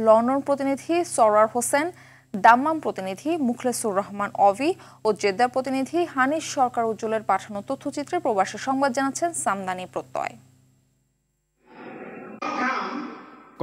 London প্রতিনিধি সরওয়ার হোসেন, দাম্মাম প্রতিনিধি মুখলেসুর রহমান অভি ও Jeddah প্রতিনিধি হানিস সরকার উজ্জ্বলের পাঠানো তথ্যচিত্রে প্রবাসী সংবাদ জানাচ্ছেন সামদানি প্রত্যয়।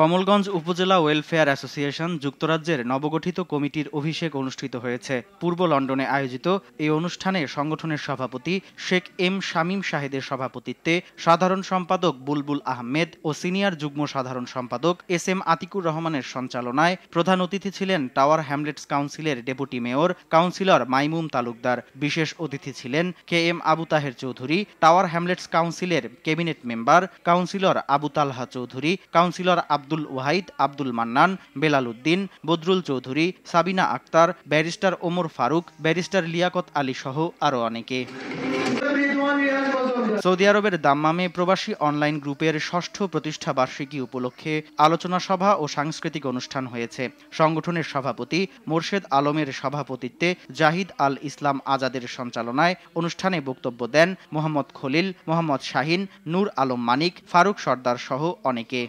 কমলগঞ্জ উপজেলা ওয়েলফেয়ার অ্যাসোসিয়েশন যুক্তরাজ্যের নবগঠিত কমিটির অভিষেক অনুষ্ঠিত হয়েছে। পূর্ব লন্ডনে আয়োজিত এই অনুষ্ঠানে সংগঠনের সভাপতি শেখ এম শামীম শাহেদের সভাপতিত্বে সাধারণ সম্পাদক বুলবুল আহমেদ ও সিনিয়র যুগ্ম সাধারণ সম্পাদক এস এম আতিকুর রহমানের সঞ্চালনায় প্রধান অতিথি ছিলেন টাওয়ার হ্যামলেটস কাউন্সিলের deputy mayor councillor Maimum Talukdar. বিশেষ অতিথি ছিলেন K M Abu Taher Chowdhury, Tower Hamlets কাউন্সিলের cabinet member councillor Abu Talha Chowdhury, councillor Abdul Wahid, Abdul Mannan, Belal Uddin, Badrul Chowdhury, Sabina Akter, barrister Omar Faruk, barrister Liaquat Ali সহ আরও অনেকে। সৌদি আরবের দাম্মামে প্রবাসী অনলাইন গ্রুপের ৬ষ্ঠ প্রতিষ্ঠা বার্ষিকী উপলক্ষে আলোচনা সভা ও সাংস্কৃতিক অনুষ্ঠান হয়েছে। সংগঠনের সভাপতি মোর্শেদ আলমের সভাপতিত্বে জাহিদ আল ইসলাম আজাদের সঞ্চালনায় অনুষ্ঠানে বক্তব্য দেন মোহাম্মদ খলিল, মোহাম্মদ শাহিন, নূর আলম মানিক, ফারুক সর্দার সহ অনেকে।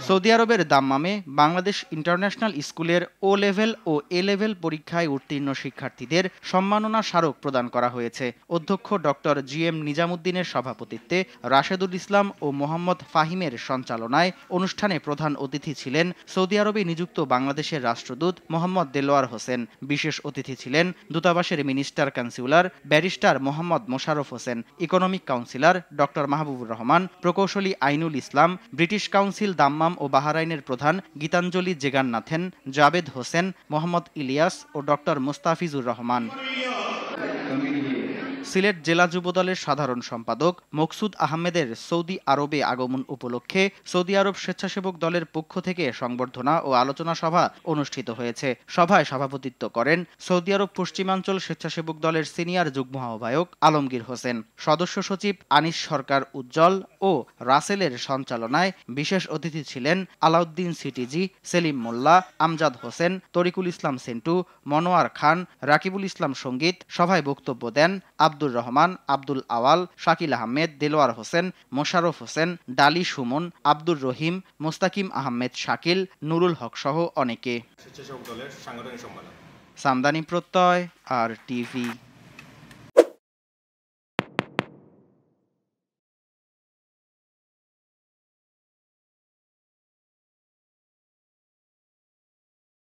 সৌদি আরবের দাম্মামে বাংলাদেশ ইন্টারন্যাশনাল স্কুলের ও লেভেল ও এ লেভেল পরীক্ষায় উত্তীর্ণ শিক্ষার্থীদের সম্মাননা স্মারক প্রদান করা হয়েছে। অধ্যক্ষ ডক্টর জি এম নিজামুদ্দিনের সভাপতিত্বে রাশেদুল ইসলাম ও মোহাম্মদ ফাহিমের সঞ্চালনায় অনুষ্ঠানে প্রধান অতিথি ছিলেন সৌদি আরবে নিযুক্ত বাংলাদেশের রাষ্ট্রদূত মোহাম্মদ দেলোয়ার হোসেন। বিশেষ অতিথি ছিলেন দূতাবাসের minister councillor barrister Mohammad Mosharraf Hossain, economic councillor doctor Mahbubur Rahman, প্রকৌশলী আইনুল ইসলাম, ব্রিটিশ কাউন্সিল দাম্মাম ও বাহরাইনের প্রধান গীতাঞ্জলি জেগান্নাথেন, জাবেদ হোসেন, মোহাম্মদ ইলিয়াস ও ডক্টর মুস্তাফিজুর রহমান। সিলেট জেলা যুবদলের সাধারণ সম্পাদক মকসুদ আহমেদের সৌদি আরবে আগমন উপলক্ষে সৌদি আরব স্বেচ্ছাসেবক দলের পক্ষ থেকে সংবর্ধনা ও আলোচনা সভা অনুষ্ঠিত হয়েছে। সভায় সভাপতিত্ব করেন সৌদি আরব পশ্চিমাঞ্চল স্বেচ্ছাসেবক দলের সিনিয়র যুগ্ম আহ্বায়ক আলমগীর হোসেন। সদস্য সচিব আনিস সরকার উজ্জ্বল ও রাসেলের সঞ্চালনায় বিশেষ অতিথি ছিলেন আলাউদ্দিন সিটিজি, সেলিম মোল্লা, আমজাদ হোসেন, তরিকুল ইসলাম সেন্টু, মনোয়ার খান, রাকিবুল ইসলাম সঙ্গীত। সভায় বক্তব্য দেন আব্দুর রহমান, আব্দুল আওয়াল, শাকিল আহমেদ, দেলোয়ার হোসেন, মোশাররফ হোসেন, ডালি সুমন, আব্দুর রহিম, মোস্তাকিম আহমেদ শাকিল, নুরুল হক সহ অনেকে। সামদানি প্রত্যয়, আর টিভি।